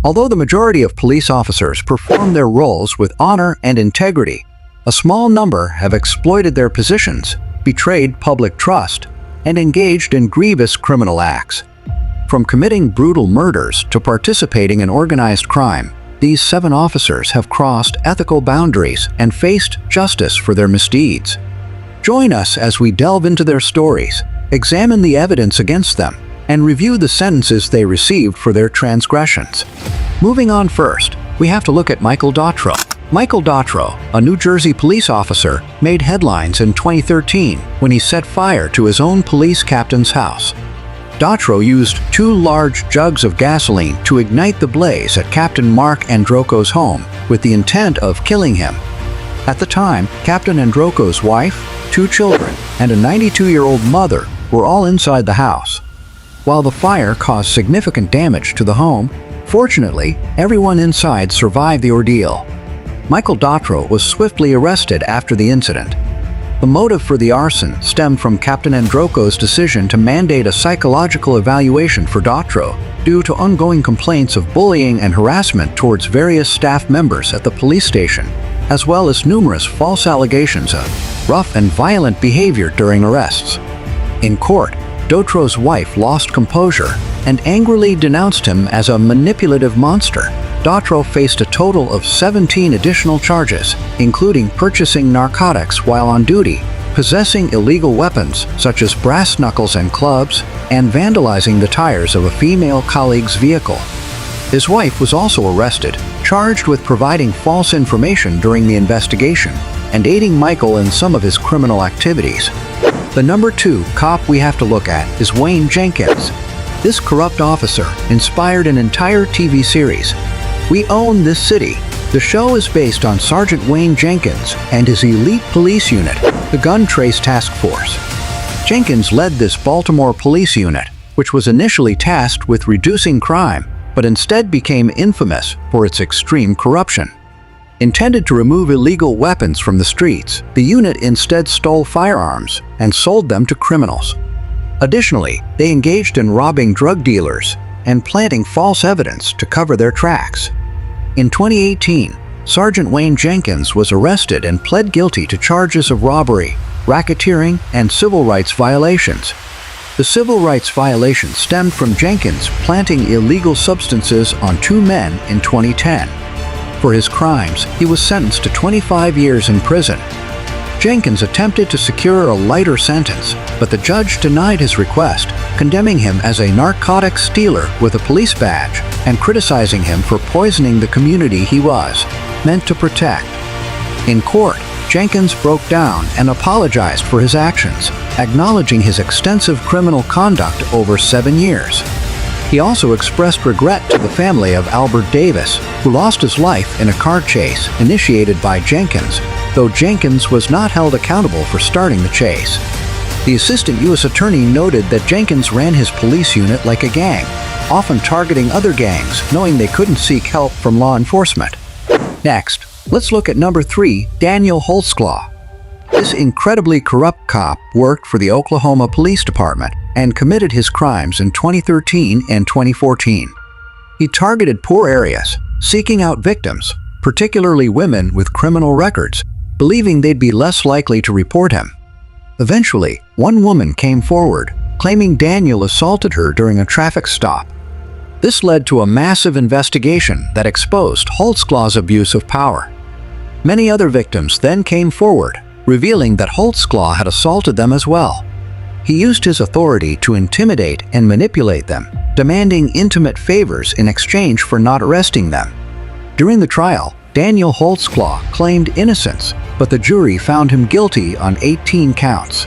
Although the majority of police officers perform their roles with honor and integrity, a small number have exploited their positions, betrayed public trust, and engaged in grievous criminal acts. From committing brutal murders to participating in organized crime, these 7 officers have crossed ethical boundaries and faced justice for their misdeeds. Join us as we delve into their stories, examine the evidence against them, and review the sentences they received for their transgressions. Moving on, first, we have to look at Michael Drro. Michael Drro, a New Jersey police officer, made headlines in 2013 when he set fire to his own police captain's house. Drro used 2 large jugs of gasoline to ignite the blaze at Captain Mark Androko's home with the intent of killing him. At the time, Captain Androko's wife, 2 children, and a 92-year-old mother were all inside the house. While the fire caused significant damage to the home, fortunately, everyone inside survived the ordeal. Michael Drro was swiftly arrested after the incident. The motive for the arson stemmed from Captain Androko's decision to mandate a psychological evaluation for Drro due to ongoing complaints of bullying and harassment towards various staff members at the police station, as well as numerous false allegations of rough and violent behavior during arrests. In court, Drro's wife lost composure and angrily denounced him as a manipulative monster. Drro faced a total of 17 additional charges, including purchasing narcotics while on duty, possessing illegal weapons such as brass knuckles and clubs, and vandalizing the tires of a female colleague's vehicle. His wife was also arrested, charged with providing false information during the investigation and aiding Michael in some of his criminal activities. The number 2 cop we have to look at is Wayne Jenkins. This corrupt officer inspired an entire TV series, We Own This City. The show is based on Sergeant Wayne Jenkins and his elite police unit, the Gun Trace Task Force. Jenkins led this Baltimore police unit, which was initially tasked with reducing crime, but instead became infamous for its extreme corruption. Intended to remove illegal weapons from the streets, the unit instead stole firearms and sold them to criminals. Additionally, they engaged in robbing drug dealers and planting false evidence to cover their tracks. In 2018, Sergeant Wayne Jenkins was arrested and pled guilty to charges of robbery, racketeering, and civil rights violations. The civil rights violation stemmed from Jenkins planting illegal substances on 2 men in 2010. For his crimes, he was sentenced to 25 years in prison. Jenkins attempted to secure a lighter sentence, but the judge denied his request, condemning him as a narcotics dealer with a police badge and criticizing him for poisoning the community he was meant to protect. In court, Jenkins broke down and apologized for his actions, acknowledging his extensive criminal conduct over 7 years. He also expressed regret to the family of Albert Davis, who lost his life in a car chase initiated by Jenkins, though Jenkins was not held accountable for starting the chase. The assistant U.S. attorney noted that Jenkins ran his police unit like a gang, often targeting other gangs, knowing they couldn't seek help from law enforcement. Next, let's look at number 3, Daniel Holtzclaw. This incredibly corrupt cop worked for the Oklahoma Police Department and committed his crimes in 2013 and 2014. He targeted poor areas, seeking out victims, particularly women with criminal records, believing they'd be less likely to report him. Eventually, one woman came forward, claiming Daniel assaulted her during a traffic stop. This led to a massive investigation that exposed Holtzclaw's abuse of power. Many other victims then came forward, revealing that Holtzclaw had assaulted them as well. He used his authority to intimidate and manipulate them, demanding intimate favors in exchange for not arresting them. During the trial, Daniel Holtzclaw claimed innocence, but the jury found him guilty on 18 counts.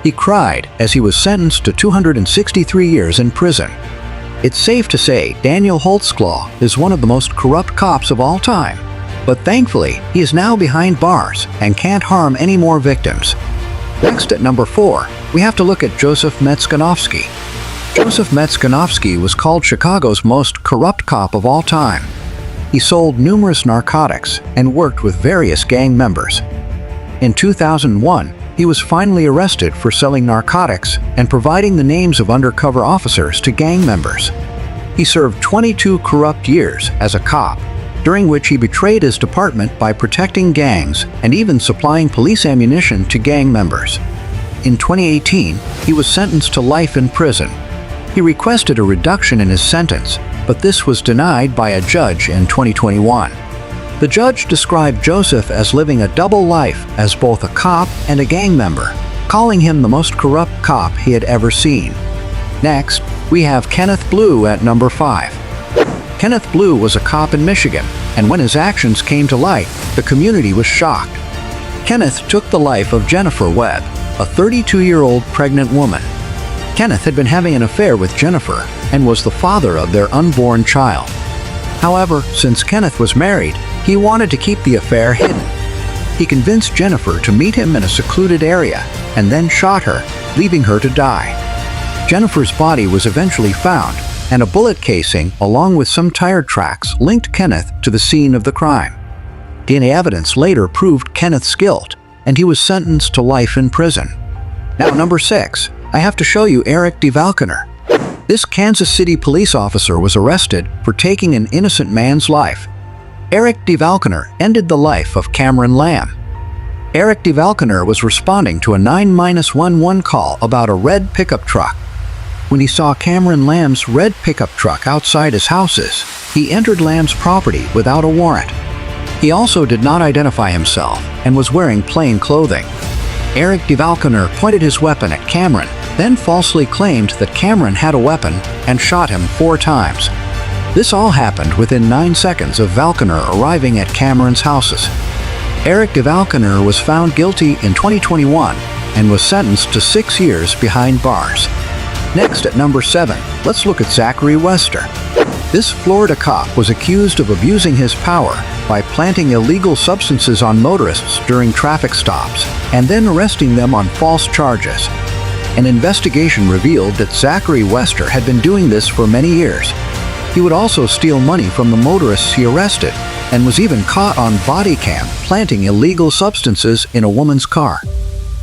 He cried as he was sentenced to 263 years in prison. It's safe to say Daniel Holtzclaw is one of the most corrupt cops of all time, but thankfully he is now behind bars and can't harm any more victims. Next, at number 4, we have to look at Joseph Metzkanovsky. Joseph Metzkanovsky was called Chicago's most corrupt cop of all time. He sold numerous narcotics and worked with various gang members. In 2001, he was finally arrested for selling narcotics and providing the names of undercover officers to gang members. He served 22 corrupt years as a cop, during which he betrayed his department by protecting gangs and even supplying police ammunition to gang members. In 2018, he was sentenced to life in prison. He requested a reduction in his sentence, but this was denied by a judge in 2021. The judge described Joseph as living a double life as both a cop and a gang member, calling him the most corrupt cop he had ever seen. Next, we have Kenneth Blue at number 5. Kenneth Blue was a cop in Michigan, and when his actions came to light, the community was shocked. Kenneth took the life of Jennifer Webb, a 32-year-old pregnant woman. Kenneth had been having an affair with Jennifer and was the father of their unborn child. However, since Kenneth was married, he wanted to keep the affair hidden. He convinced Jennifer to meet him in a secluded area and then shot her, leaving her to die. Jennifer's body was eventually found, and a bullet casing, along with some tire tracks, linked Kenneth to the scene of the crime. DNA evidence later proved Kenneth's guilt, and he was sentenced to life in prison. Now, number 6, I have to show you Eric DeValconer. This Kansas City police officer was arrested for taking an innocent man's life. Eric DeValconer ended the life of Cameron Lamb. Eric DeValconer was responding to a 911 call about a red pickup truck. When he saw Cameron Lamb's red pickup truck outside his houses, he entered Lamb's property without a warrant. He also did not identify himself and was wearing plain clothing. Eric DeValconer pointed his weapon at Cameron, then falsely claimed that Cameron had a weapon and shot him 4 times. This all happened within 9 seconds of Valconer arriving at Cameron's houses. Eric DeValconer was found guilty in 2021 and was sentenced to 6 years behind bars. Next, at number 7, let's look at Zachary Wester. This Florida cop was accused of abusing his power by planting illegal substances on motorists during traffic stops and then arresting them on false charges. An investigation revealed that Zachary Wester had been doing this for many years. He would also steal money from the motorists he arrested and was even caught on body cam planting illegal substances in a woman's car.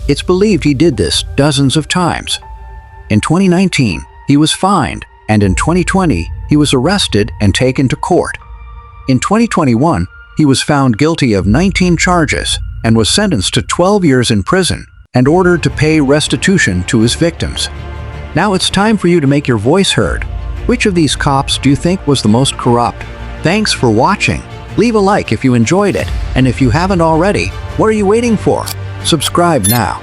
It's believed he did this dozens of times. In 2019, he was fined, and in 2020, he was arrested and taken to court. In 2021, he was found guilty of 19 charges and was sentenced to 12 years in prison and ordered to pay restitution to his victims. Now it's time for you to make your voice heard. Which of these cops do you think was the most corrupt? Thanks for watching. Leave a like if you enjoyed it, and if you haven't already, what are you waiting for? Subscribe now.